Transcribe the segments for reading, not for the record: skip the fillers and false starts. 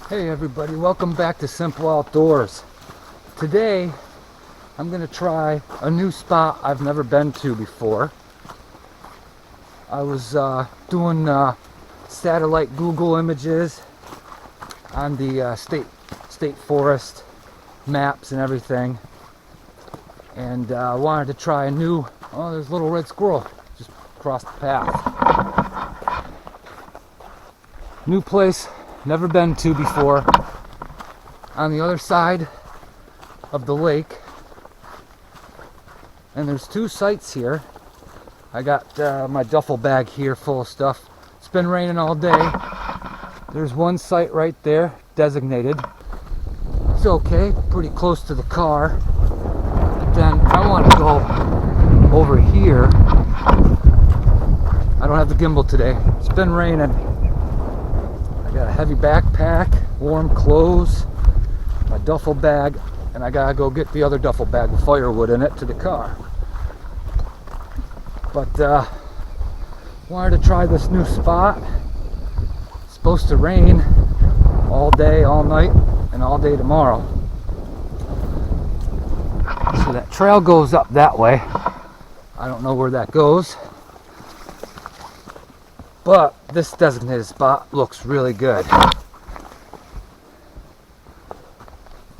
Hey everybody, welcome back to Simple Outdoors. Today I'm going to try a new spot I've never been to before. I was doing satellite Google images on the state forest maps and everything, and I wanted to try a new, oh, there's a little red squirrel just across the path. New place, never been to before, on the other side of the lake. And there's two sites here. I got my duffel bag here full of stuff. It's been raining all day. There's one site right there designated. It's okay, pretty close to the car. But then I want to go over here. I don't have the gimbal today. It's been raining. I got a heavy backpack, warm clothes, my duffel bag, and I gotta go get the other duffel bag with firewood in it to the car. But wanted to try this new spot. It's supposed to rain all day, all night, and all day tomorrow. So that trail goes up that way. I don't know where that goes. But this designated spot looks really good.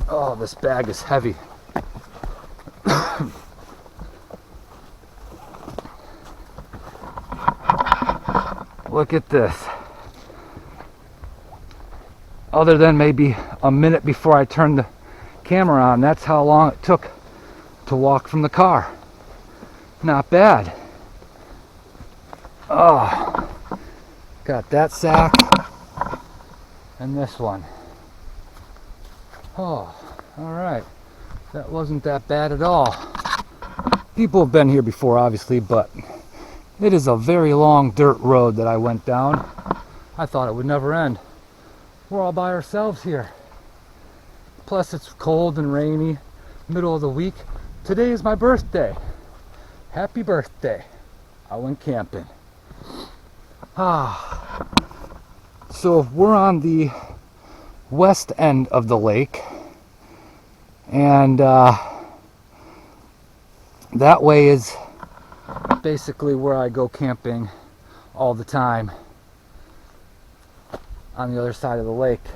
Oh, this bag is heavy. Look at this. Other than maybe a minute before I turned the camera on, that's how long it took to walk from the car. Not bad. Oh. Got that sack and this one. Oh, alright. That wasn't that bad at all. People have been here before, obviously, but it is a very long dirt road that I went down. I thought it would never end. We're all by ourselves here. Plus it's cold and rainy, middle of the week. Today is my birthday. Happy birthday. I went camping. So we're on the west end of the lake, and that way is basically where I go camping all the time, on the other side of the lake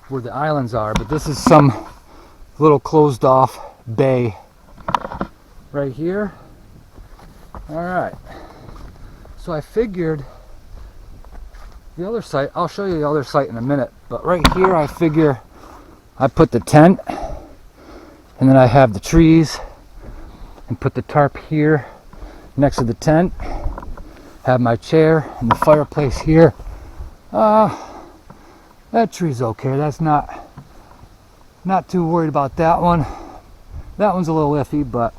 where the islands are. But this is some little closed off bay right here. Alright, so I figured the other site, I'll show you the other site in a minute, but right here I figure I put the tent, and then I have the trees, and put the tarp here next to the tent, have my chair and the fireplace here. That tree's okay. That's not too worried about that one. That one's a little iffy, but,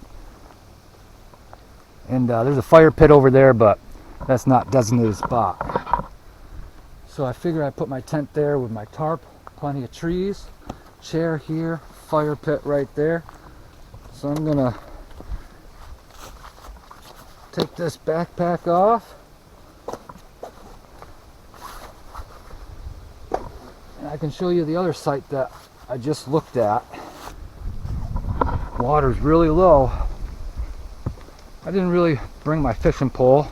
and there's a fire pit over there, but that's not designated spot. So I figure I put my tent there with my tarp, plenty of trees, chair here, fire pit right there. So I'm gonna take this backpack off, and I can show you the other site that I just looked at. Water's really low. I didn't really bring my fishing pole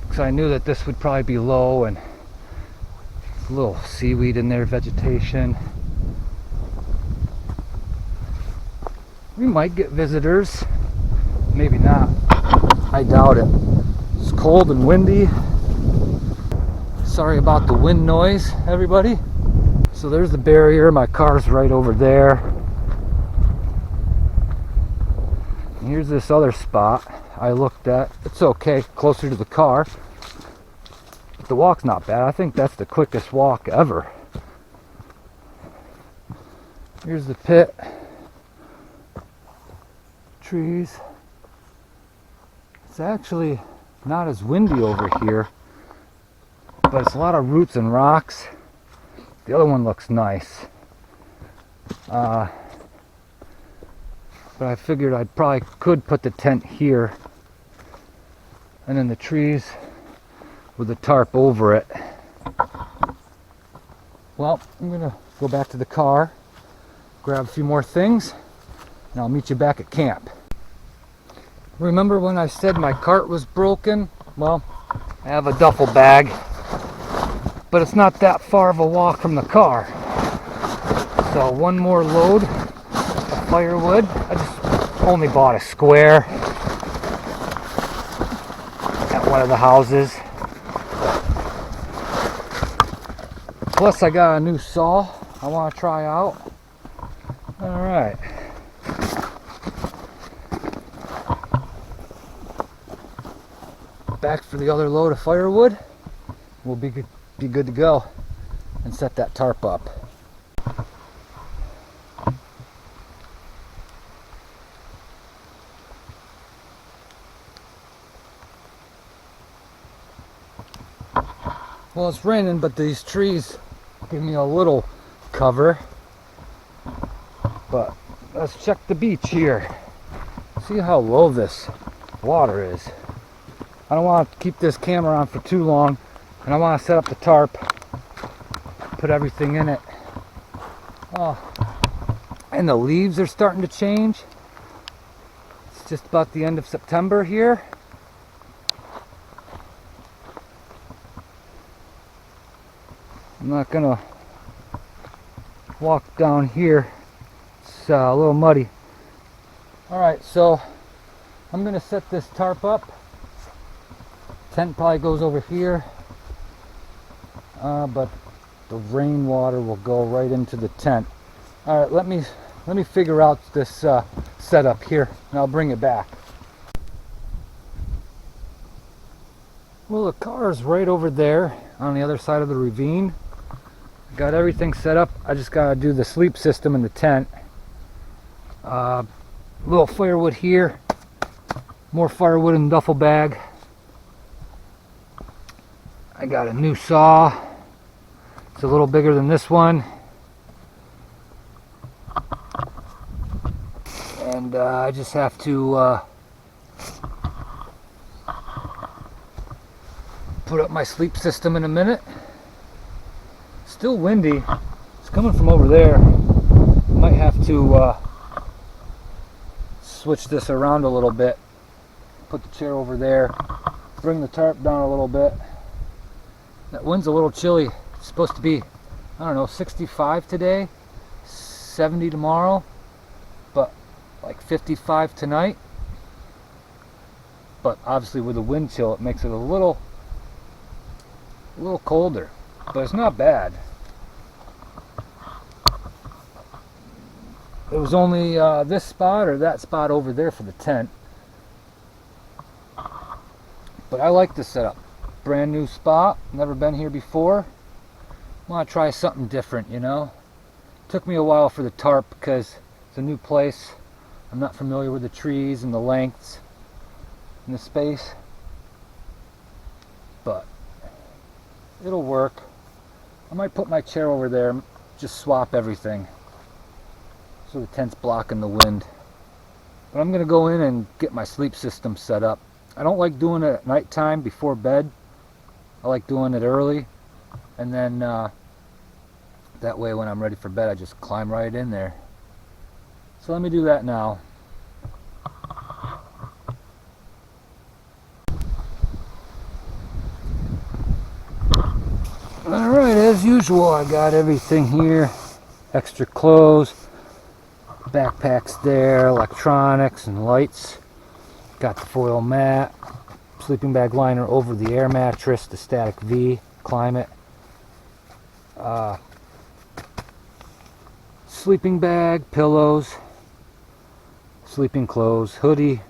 because I knew that this would probably be low, and a little seaweed in there, vegetation. We might get visitors, maybe not. I doubt it. It's cold and windy. Sorry about the wind noise, everybody. So there's the barrier. My car's right over there. And here's this other spot I looked at. It's okay, closer to the car. But the walk's not bad. I think that's the quickest walk ever. Here's the pit. Trees. It's actually not as windy over here, but it's a lot of roots and rocks. The other one looks nice. But I figured I probably could put the tent here, and then the trees with a tarp over it. well, I'm gonna go back to the car, grab a few more things, and I'll meet you back at camp. Remember when I said my cart was broken? Well, I have a duffel bag, but it's not that far of a walk from the car. So one more load of firewood. I just only bought a square at one of the houses. Plus I got a new saw I want to try out. Alright. Back for the other load of firewood. We'll be good to go and set that tarp up. Well, it's raining, but these trees give me a little cover. But let's check the beach here. See how low this water is. I don't want to keep this camera on for too long, and I want to set up the tarp, put everything in it. Oh, and the leaves are starting to change. It's just about the end of September here. I'm not gonna walk down here. It's a little muddy. Alright, so I'm gonna set this tarp up. Tent probably goes over here, but the rainwater will go right into the tent. Alright, let me figure out this setup here, and I'll bring it back. Well, the car is right over there on the other side of the ravine. Got everything set up. I just gotta do the sleep system in the tent. Little firewood here, more firewood in the duffel bag. I got a new saw. It's a little bigger than this one, and I just have to put up my sleep system in a minute. Still windy. It's coming from over there. Might have to switch this around a little bit. Put the chair over there. Bring the tarp down a little bit. That wind's a little chilly. It's supposed to be, I don't know, 65 today, 70 tomorrow, but like 55 tonight. But obviously with the wind chill, it makes it a little colder, but it's not bad. It was only this spot or that spot over there for the tent. But I like this setup. Brand new spot, never been here before. Want to try something different, you know. Took me a while for the tarp because it's a new place. I'm not familiar with the trees and the lengths and the space, but it'll work. I might put my chair over there, just swap everything so the tent's blocking the wind. But I'm gonna go in and get my sleep system set up. I don't like doing it at nighttime before bed. I like doing it early, and then that way when I'm ready for bed I just climb right in there. So let me do that now. Alright, as usual, I got everything here. Extra clothes, backpacks there, electronics and lights. Got the foil mat, sleeping bag liner over the air mattress, the Static V, climate. Sleeping bag, pillows, sleeping clothes, hoodie,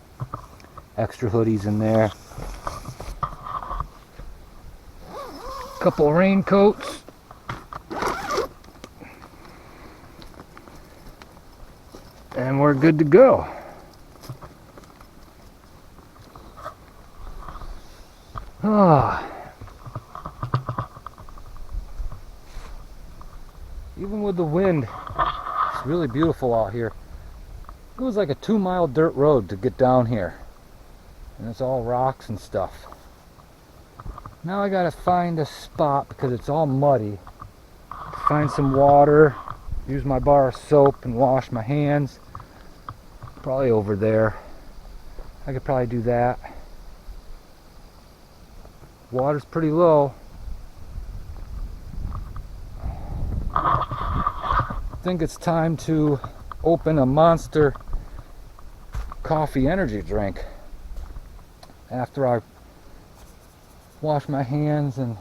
extra hoodies in there. Couple raincoats. And we're good to go. Ah. Even with the wind, it's really beautiful out here. It was like a 2-mile dirt road to get down here. And it's all rocks and stuff. Now I gotta find a spot, because it's all muddy, find some water, use my bar of soap and wash my hands. Probably over there. I could probably do that. Water's pretty low. I think it's time to open a Monster coffee energy drink after I wash my hands and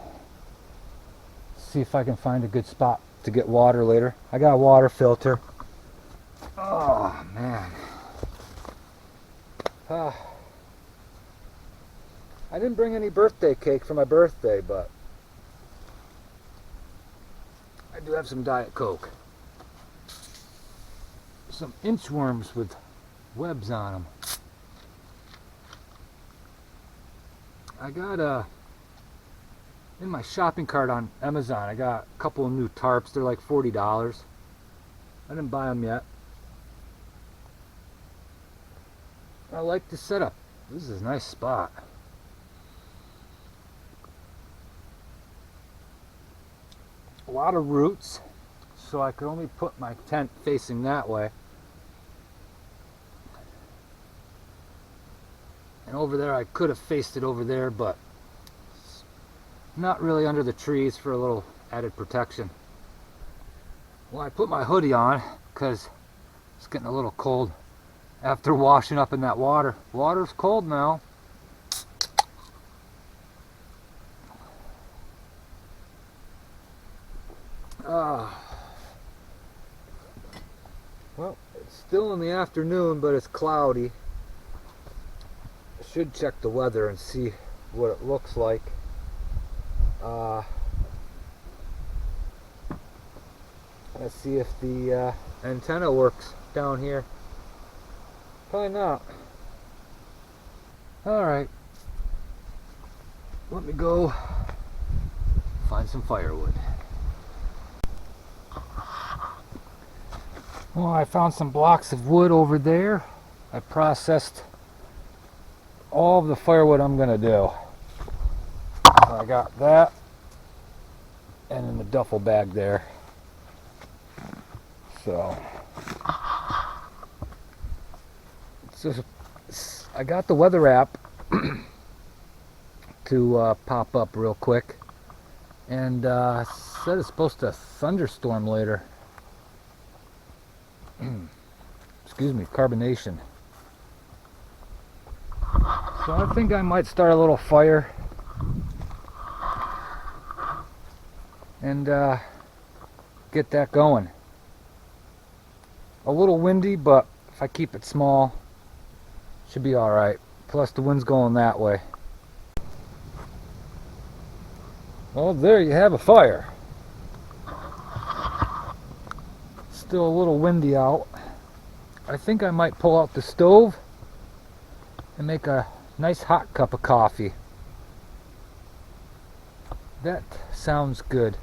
see if I can find a good spot to get water later. I got a water filter. Oh man. I didn't bring any birthday cake for my birthday, but I do have some Diet Coke. Some inchworms with webs on them. I got in my shopping cart on Amazon, I got a couple of new tarps. They're like $40. I didn't buy them yet. I like the setup. This is a nice spot. A lot of roots, so I could only put my tent facing that way. And over there I could have faced it over there, but it's not really under the trees for a little added protection. Well, I put my hoodie on because it's getting a little cold after washing up in that water. Water's cold now. Well, it's still in the afternoon, but it's cloudy. I should check the weather and see what it looks like. Let's see if the antenna works down here. Probably not. Alright. Let me go find some firewood. Well, I found some blocks of wood over there. I processed all of the firewood I'm gonna do. I got that and in the duffel bag there. So I got the weather app to pop up real quick, and said it's supposed to thunderstorm later. Excuse me, carbonation. So I think I might start a little fire and get that going. A little windy, but if I keep it small, should be alright. Plus the wind's going that way. Well, there you have a fire. Still a little windy out. I think I might pull out the stove and make a nice hot cup of coffee. That sounds good.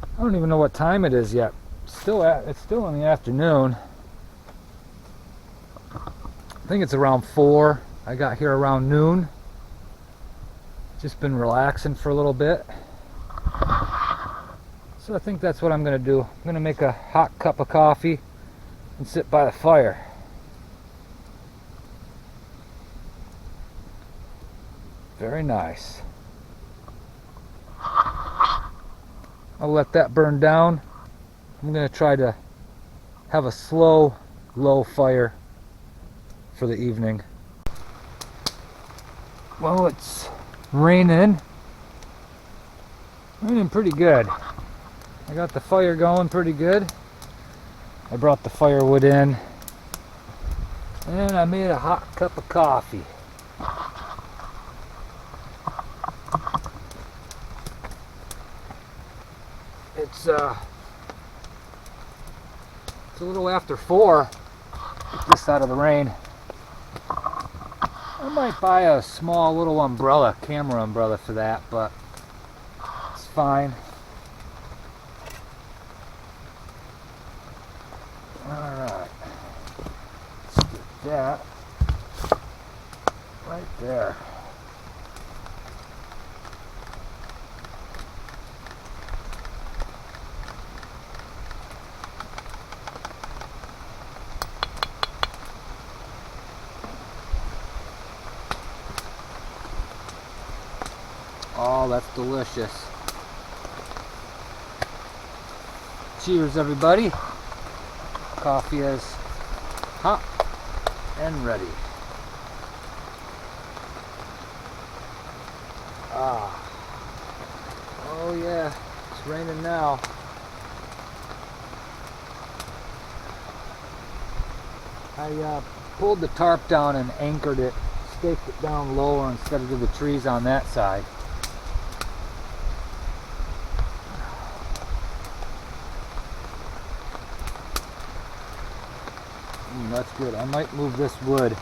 I don't even know what time it is yet. It's still in the afternoon. I think it's around 4. I got here around noon. Just been relaxing for a little bit. So I think that's what I'm going to do. I'm going to make a hot cup of coffee and sit by the fire. Very nice. I'll let that burn down. I'm going to try to have a slow, low fire for the evening. Well, it's raining pretty good. I got the fire going pretty good. I brought the firewood in and I made a hot cup of coffee. It's a little after 4. Get this out of the rain. I might buy a small little umbrella, camera umbrella for that, but it's fine. Alright. Let's get that right there. Oh, that's delicious. Cheers, everybody. Coffee is hot and ready. Ah. Oh yeah, it's raining now. I pulled the tarp down and anchored it, staked it down lower instead of to the trees on that side. That's good. I might move this wood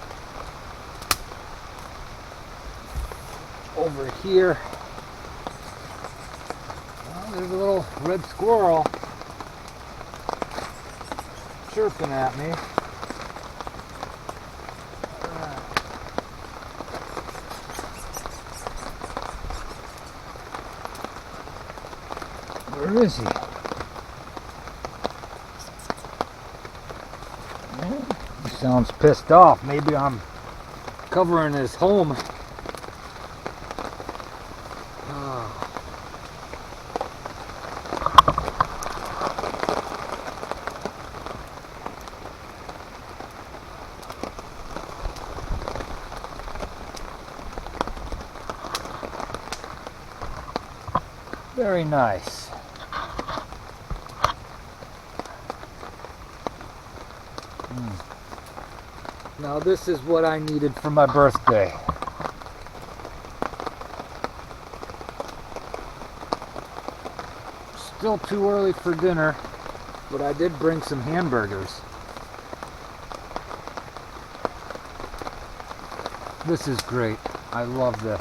over here. Well, there's a little red squirrel chirping at me. Where is he? He sounds pissed off. Maybe I'm covering his home. Very nice. Now this is what I needed for my birthday. Still too early for dinner, but I did bring some hamburgers. This is great. I love this.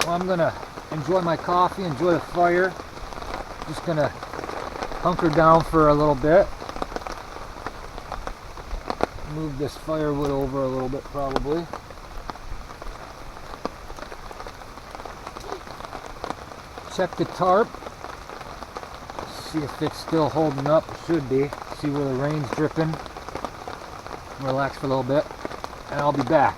Well, I'm gonna enjoy my coffee, enjoy the fire. Just gonna hunker down for a little bit. Move this firewood over a little bit probably. Check the tarp. See if it's still holding up. It should be. See where the rain's dripping. Relax for a little bit. And I'll be back.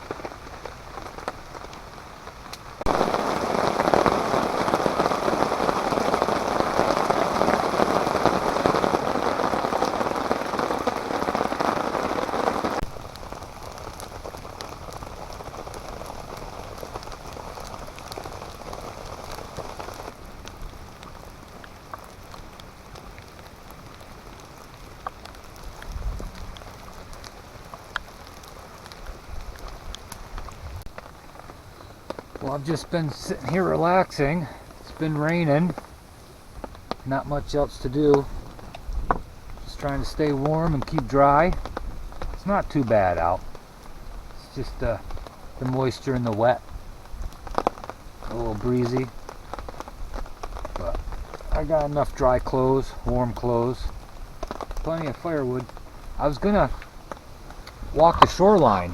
Well, I've just been sitting here relaxing. It's been raining. Not much else to do. Just trying to stay warm and keep dry. It's not too bad out. It's just the moisture and the wet. A little breezy. But I got enough dry clothes, warm clothes. Plenty of firewood. I was gonna walk the shoreline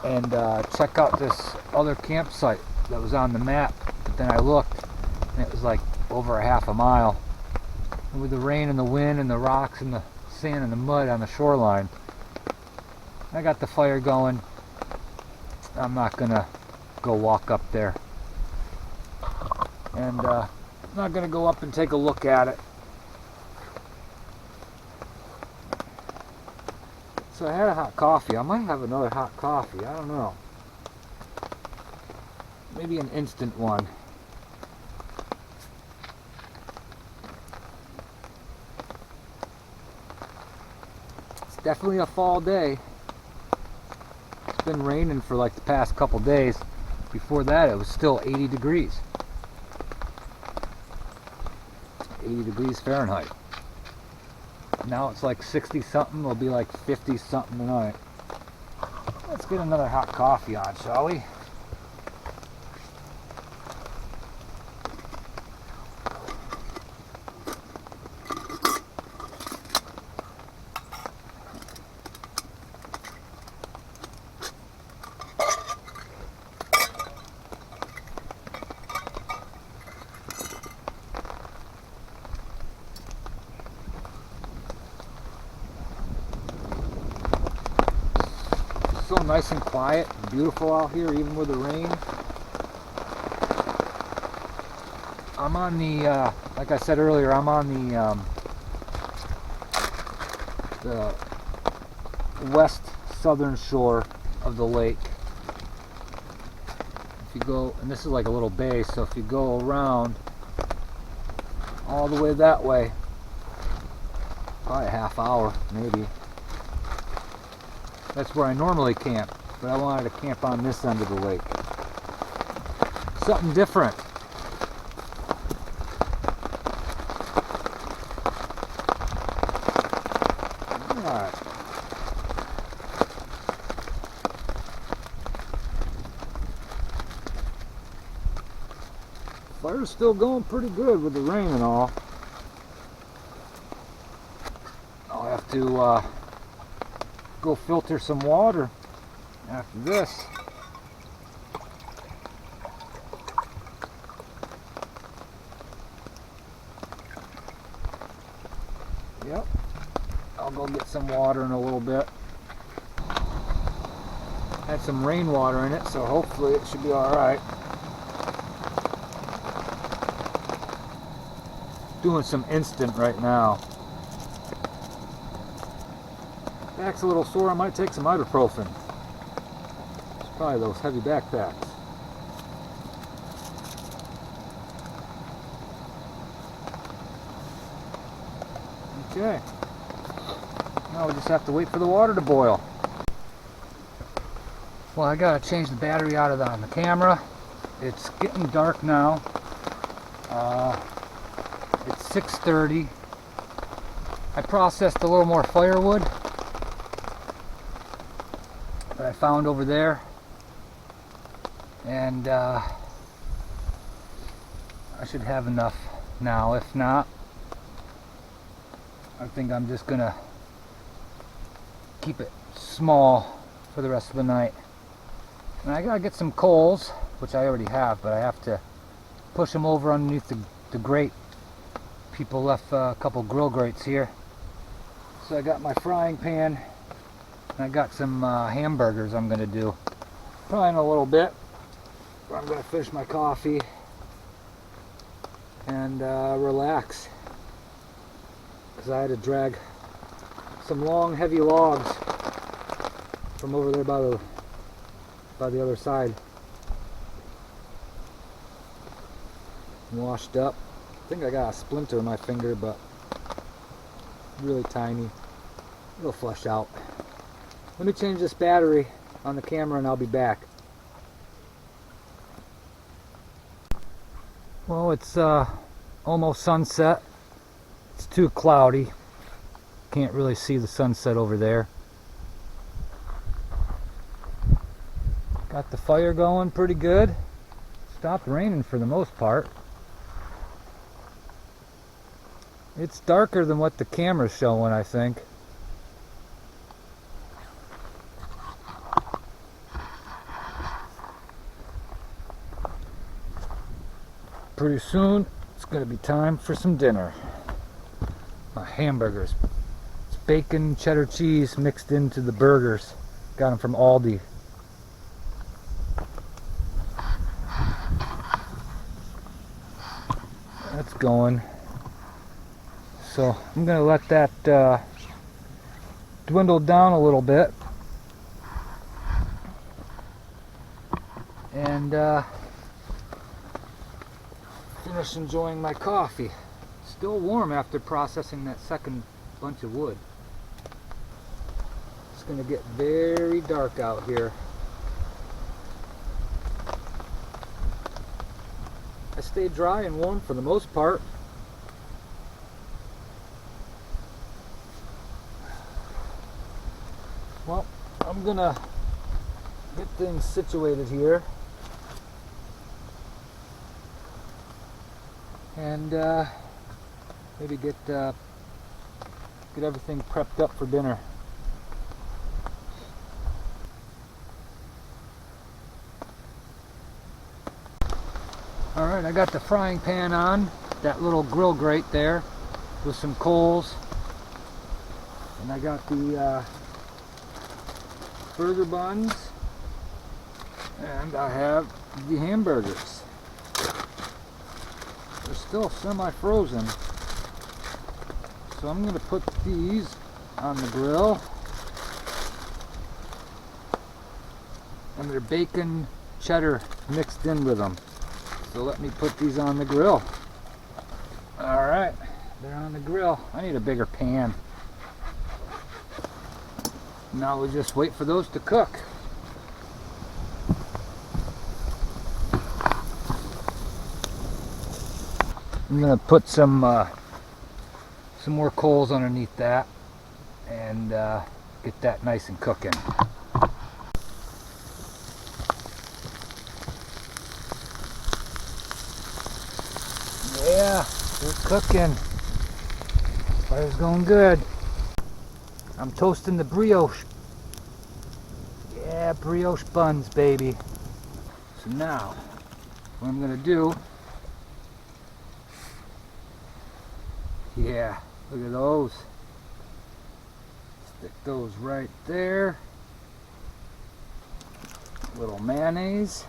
and check out this other campsite that was on the map, but then I looked and it was like over a half a mile. And with the rain and the wind and the rocks and the sand and the mud on the shoreline, I got the fire going. I'm not gonna go walk up there, and I'm not gonna go up and take a look at it. So I had a hot coffee. I might have another hot coffee. I don't know. Maybe an instant one. It's definitely a fall day. It's been raining for like the past couple days. Before that, it was still 80 degrees. 80 degrees Fahrenheit. Now it's like 60 something. It'll be like 50 something tonight. Let's get another hot coffee on, shall we? so nice and quiet and beautiful out here, even with the rain. I'm on the, like I said earlier, I'm on the west southern shore of the lake. If you go, and this is like a little bay, so if you go around all the way that way, probably a half hour, maybe. That's where I normally camp, but I wanted to camp on this end of the lake. Something different. Alright. Fire's still going pretty good with the rain and all. I'll have to go filter some water after this. Yep, I'll go get some water in a little bit. Had some rainwater in it, so hopefully it should be alright. Doing some instant right now. Back's a little sore, I might take some ibuprofen. It's probably those heavy backpacks. Okay. Now we just have to wait for the water to boil. Well, I gotta change the battery out of on the camera. It's getting dark now. It's 6:30. I processed a little more firewood that I found over there, and I should have enough now. If not, I think I'm just gonna keep it small for the rest of the night. And I gotta get some coals, which I already have, but I have to push them over underneath the grate. People left a couple grill grates here. So I got my frying pan, and I got some hamburgers I'm gonna do. Probably in a little bit. I'm gonna finish my coffee and relax. Because I had to drag some long heavy logs from over there by the other side. Washed up. I think I got a splinter in my finger, but really tiny. It'll flush out. Let me change this battery on the camera and I'll be back. Well, it's almost sunset. It's too cloudy. Can't really see the sunset over there. Got the fire going pretty good. Stopped raining for the most part. It's darker than what the camera's showing, I think. Pretty soon, it's going to be time for some dinner. My hamburgers. It's bacon, cheddar cheese mixed into the burgers. Got them from Aldi. That's going. So I'm going to let that dwindle down a little bit. And finish enjoying my coffee. Still warm after processing that second bunch of wood. It's going to get very dark out here. I stayed dry and warm for the most part. Well, I'm gonna get things situated here and maybe get everything prepped up for dinner. Alright, I got the frying pan on, that little grill grate there with some coals, and I got the burger buns, and I have the hamburgers. They're still semi-frozen, so I'm going to put these on the grill. And they're bacon cheddar mixed in with them. So let me put these on the grill. Alright, they're on the grill. I need a bigger pan. Now we'll just wait for those to cook. I'm gonna put some more coals underneath that and get that nice and cooking. Yeah, we're cooking. Fire's going good. I'm toasting the brioche. Yeah, brioche buns, baby. So now, what I'm gonna do, yeah, look at those. Stick those right there. Little mayonnaise.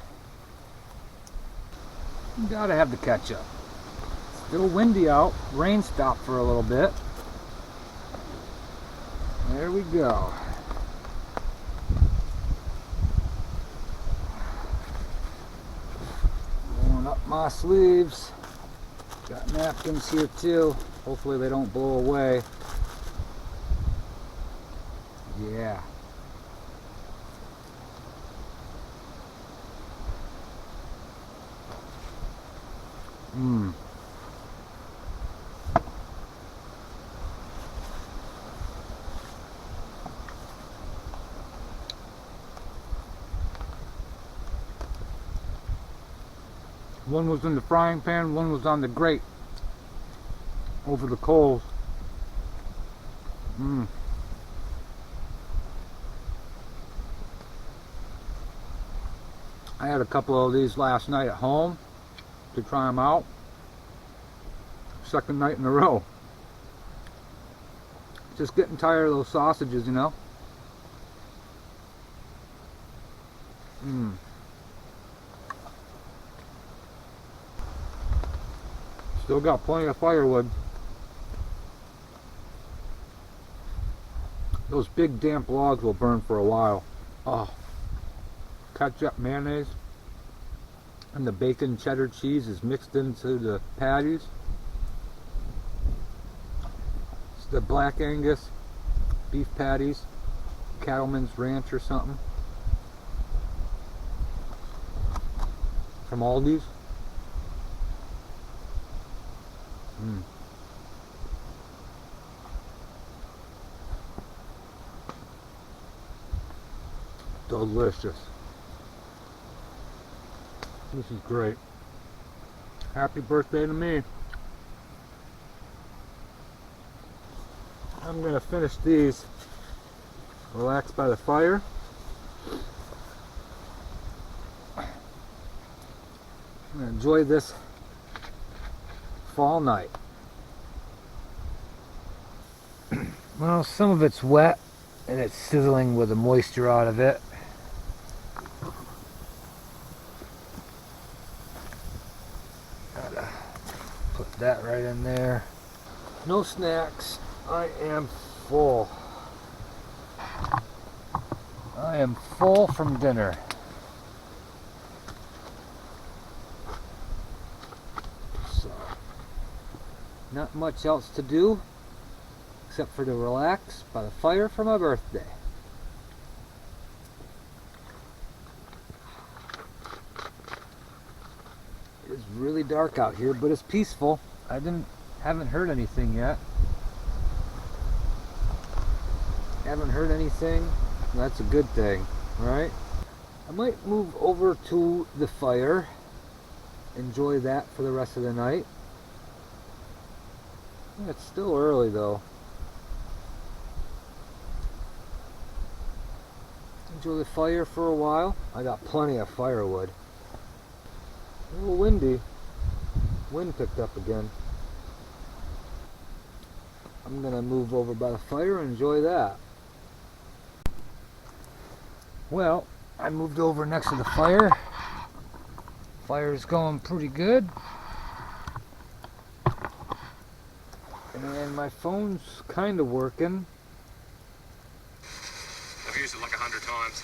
You gotta have the ketchup. Still windy out. Rain stopped for a little bit. There we go. Rolling up my sleeves. Got napkins here too. Hopefully they don't blow away. Yeah. Mmm. One was in the frying pan, one was on the grate over the coals. Mmm. I had a couple of these last night at home to try them out. Second night in a row. Just getting tired of those sausages, you know. Mmm. Still got plenty of firewood. Those big damp logs will burn for a while. Oh. Ketchup, mayonnaise, and the bacon cheddar cheese is mixed into the patties. It's the Black Angus beef patties, Cattleman's Ranch or something, from Aldi's. Mm. Delicious. This is great. Happy birthday to me. I'm going to finish these. Relax by the fire. I'm going to enjoy this fall night. Well, some of it's wet and it's sizzling with the moisture out of it. Gotta put that right in there. No snacks. I am full. I am full from dinner. So, not much else to do except for to relax by the fire for my birthday. It's really dark out here, but it's peaceful. Haven't heard anything yet. Haven't heard anything. That's a good thing, right? I might move over to the fire, enjoy that for the rest of the night. It's still early though. Enjoy the fire for a while. I got plenty of firewood. A little windy. Wind picked up again. I'm gonna move over by the fire and enjoy that. Well, I moved over next to the fire. Fire's going pretty good. And my phone's kind of working. I've used it like 100 times.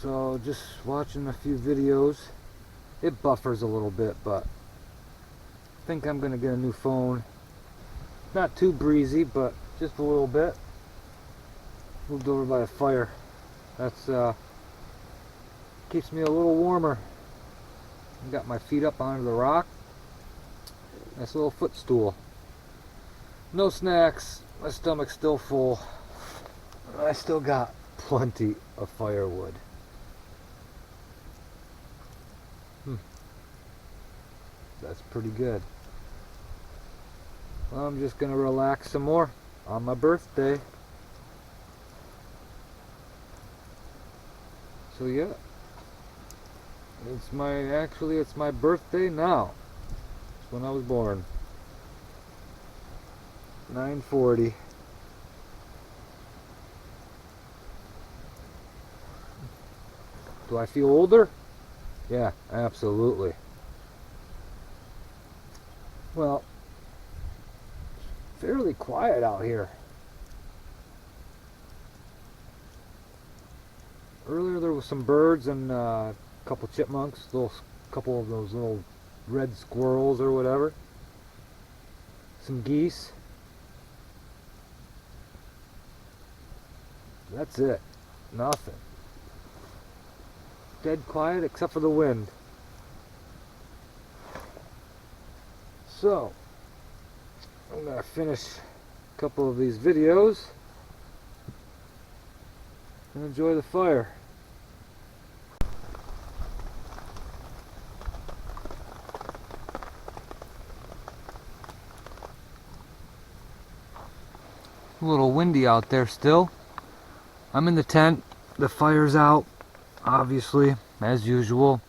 So just watching a few videos. It buffers a little bit, but I think I'm gonna get a new phone. Not too breezy, but just a little bit. Moved over by a fire. That's keeps me a little warmer. Got my feet up onto the rock. Nice little footstool. No snacks. My stomach's still full. I still got plenty of firewood. That's pretty good. Well, I'm just gonna relax some more on my birthday. So yeah, it's my birthday now. It's when I was born. 9:40. Do I feel older? Yeah, absolutely. Well, fairly quiet out here. Earlier there was some birds and a couple chipmunks, couple of those little red squirrels or whatever. Some geese. That's it. Nothing. Dead quiet except for the wind. So, I'm going to finish a couple of these videos and enjoy the fire. A little windy out there still. I'm in the tent. The fire's out, obviously, as usual.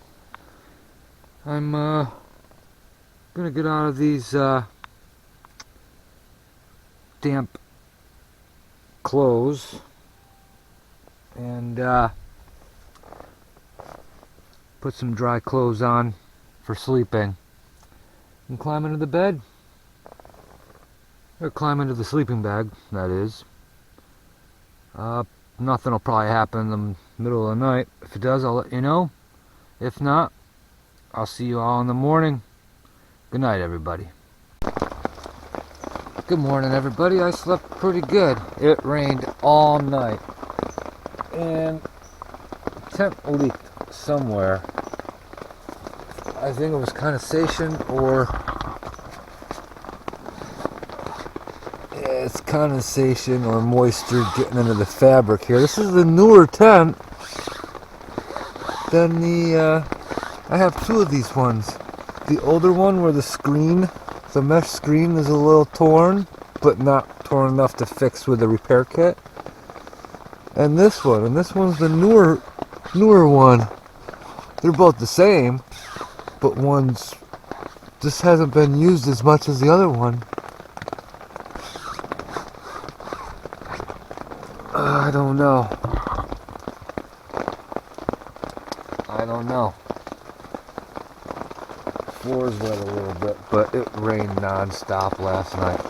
I'm gonna get out of these damp clothes and put some dry clothes on for sleeping and climb into the bed, or climb into the sleeping bag, that is. Nothing will probably happen in the middle of the night. If it does, I'll let you know. If not, I'll see you all in the morning. Good night, everybody. Good morning, everybody. I slept pretty good. It rained all night, and the tent leaked somewhere. I think it was condensation, or it's condensation or moisture getting into the fabric here. This is the newer tent than the I have two of these ones. The older one where the mesh screen is a little torn, but not torn enough to fix with a repair kit. And this one's the newer one. They're both the same, but one's just hasn't been used as much as the other one. I don't know. Floor's wet a little bit, but it rained non-stop last night.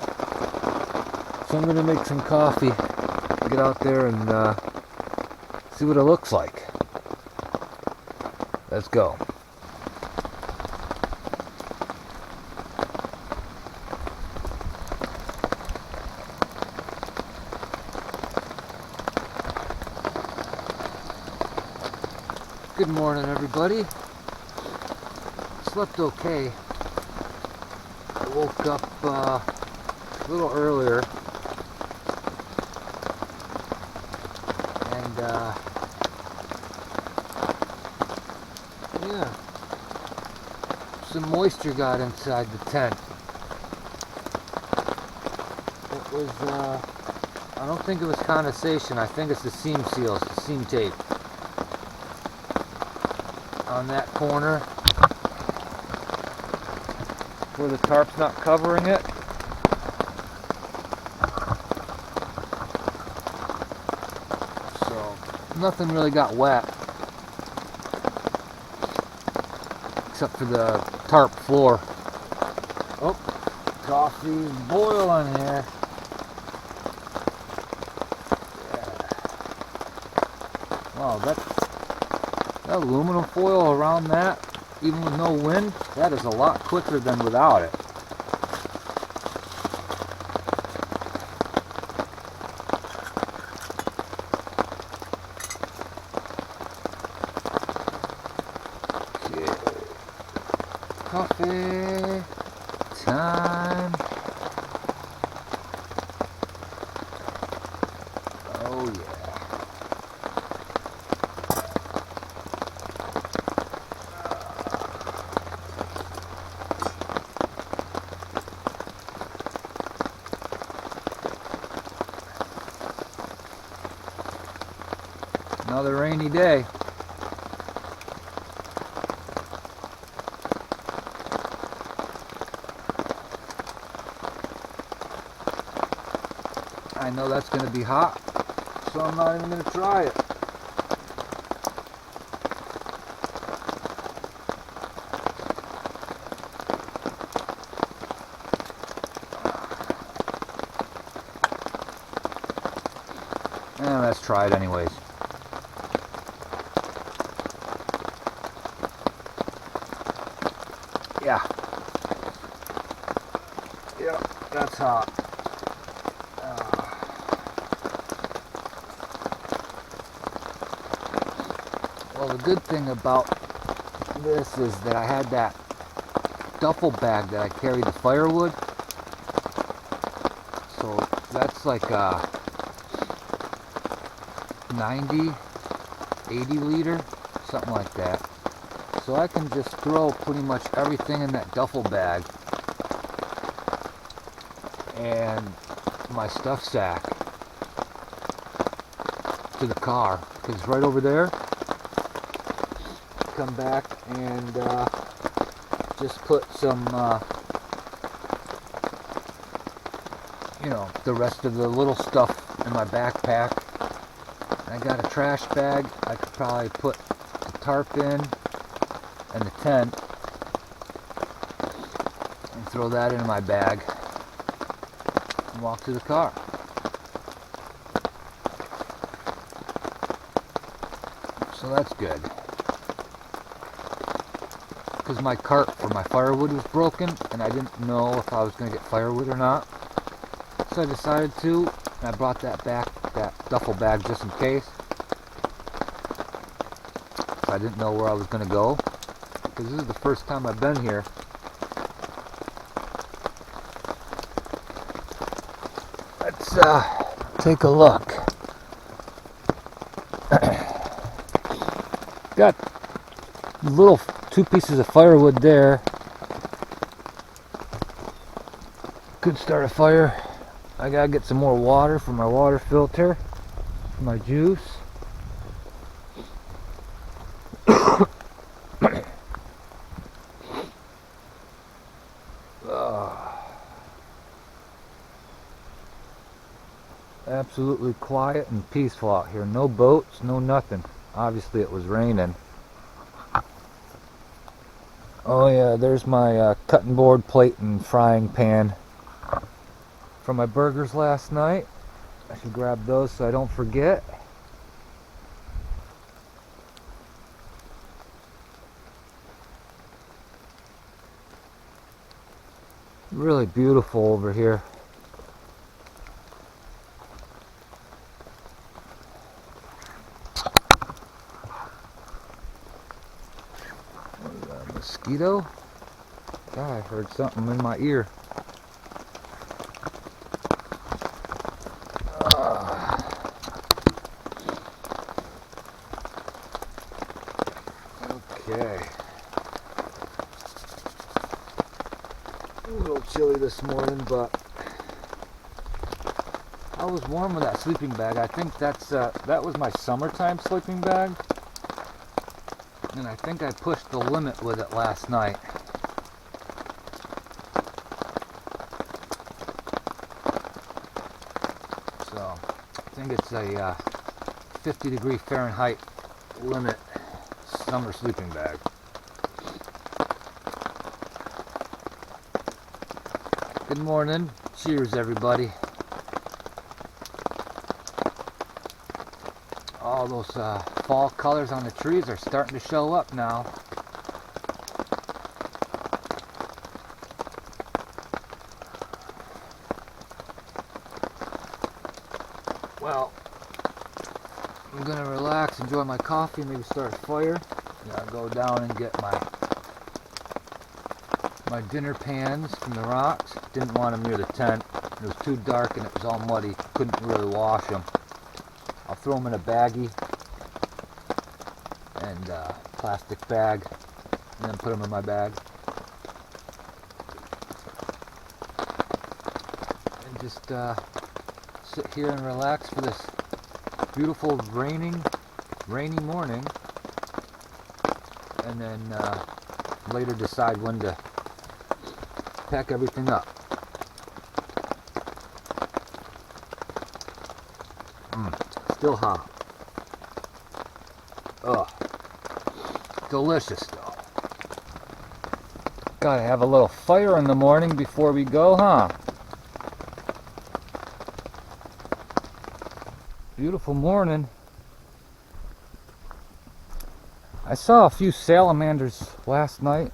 So I'm gonna make some coffee, get out there and see what it looks like. Let's go. Good morning, everybody. Slept okay. I woke up a little earlier, and yeah, some moisture got inside the tent. It was I don't think it was condensation. I think it's the seam seals, the seam tape on that corner where the tarp's not covering it. nothing really got wet except for the tarp floor. Oh, coffee's boiling here. Yeah. Wow, that aluminum foil around that, even with no wind, that is a lot quicker than without it. Coffee time. Oh yeah. Another rainy day. I know that's going to be hot, so I'm not even going to try it. Let's try it anyways. Yeah. Yeah, that's hot. Well, the good thing about this is that I had that duffel bag that I carried the firewood. So that's like a 90, 80 liter, something like that. So I can just throw pretty much everything in that duffel bag and my stuff sack to the car, because it's right over there. Come back and just put some, you know, the rest of the little stuff in my backpack. I got a trash bag. I could probably put the tarp in and the tent and throw that in my bag and walk to the car. So that's good. Because my cart for my firewood was broken and I didn't know if I was going to get firewood or not. So I decided to, and I brought that back, that duffel bag, just in case. I didn't know where I was going to go, because this is the first time I've been here. Let's take a look. Got little 2 pieces of firewood there. Could start a fire. I gotta get some more water for my water filter, for my juice. Absolutely quiet and peaceful out here. No boats, no nothing. Obviously it was raining. Oh yeah, there's my cutting board, plate, and frying pan from my burgers last night. I should grab those so I don't forget. Really beautiful over here. Mosquito? God, I heard something in my ear. Okay. A little chilly this morning, but I was warm with that sleeping bag. I think that was my summertime sleeping bag. And I think I pushed the limit with it last night. So, I think it's a 50-degree Fahrenheit limit summer sleeping bag. Good morning. Cheers, everybody. All those fall colors on the trees are starting to show up now. Well, I'm gonna relax, enjoy my coffee, maybe start a fire. Gotta go down and get my dinner pans from the rocks. Didn't want them near the tent. It was too dark and it was all muddy. Couldn't really wash them. I'll throw them in a baggie and plastic bag, and then put them in my bag. And just sit here and relax for this beautiful rainy morning, and then later decide when to pack everything up. Still hot. Ugh. Delicious though. Gotta have a little fire in the morning before we go, huh? Beautiful morning. I saw a few salamanders last night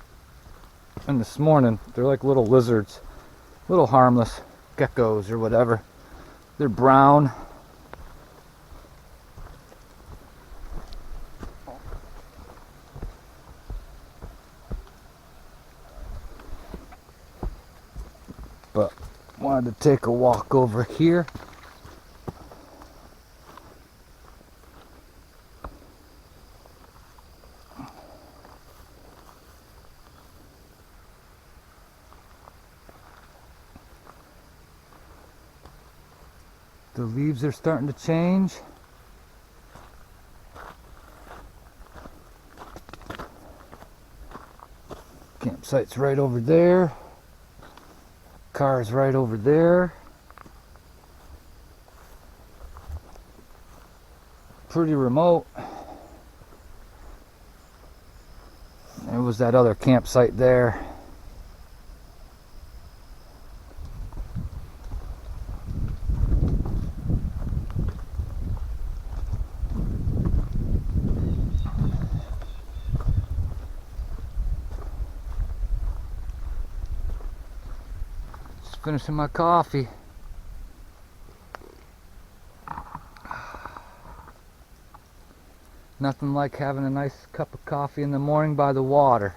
and this morning. They're like little lizards, little harmless geckos or whatever. They're brown. But wanted to take a walk over here. The leaves are starting to change. Campsite's right over there. Car's right over there. Pretty remote. There was that other campsite there. Finishing my coffee. Nothing like having a nice cup of coffee in the morning by the water.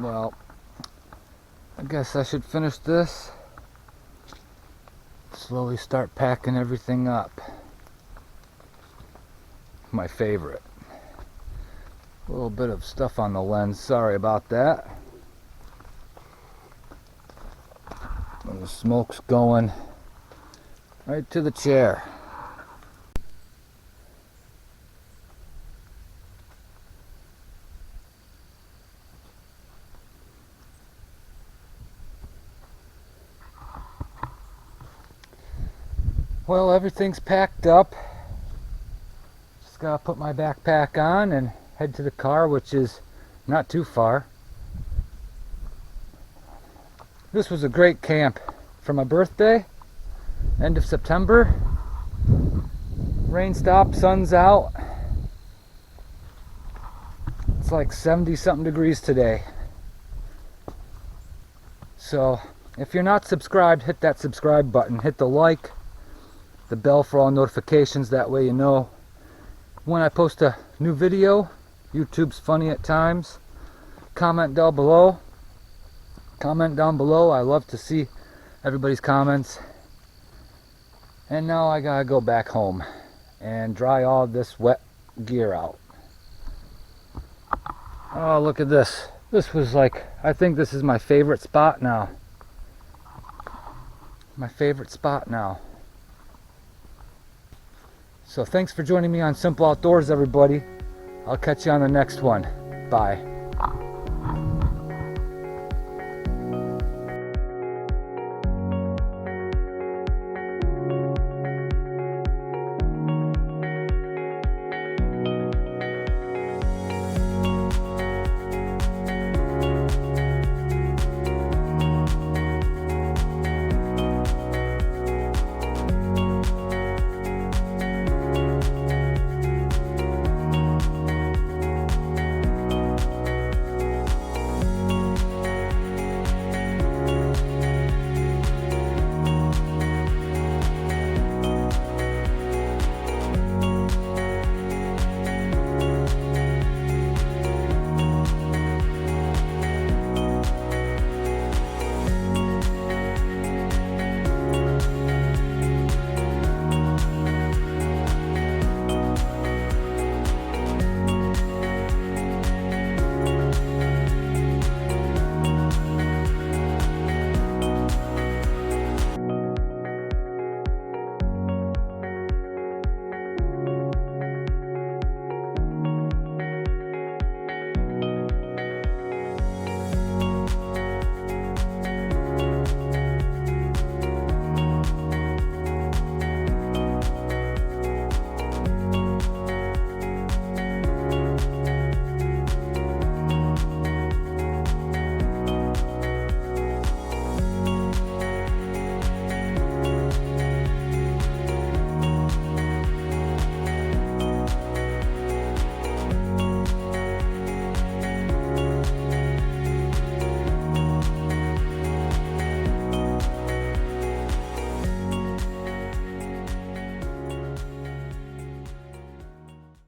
Well, I guess I should finish this. Slowly start packing everything up. My favorite. A little bit of stuff on the lens, sorry about that. And the smoke's going right to the chair. Well, everything's packed up. Just gotta put my backpack on and head to the car, which is not too far. This was a great camp for my birthday, end of September. Rain stopped, sun's out. It's like 70 something degrees today. So if you're not subscribed, hit that subscribe button, hit the like, the bell for all notifications. That way you know when I post a new video. YouTube's funny at times. Comment down below. I love to see everybody's comments. And now I gotta go back home and dry all this wet gear out. Oh, look at this. This was like, I think this is my favorite spot now. My favorite spot now. So thanks for joining me on Simple Outdoors, everybody. I'll catch you on the next one. Bye.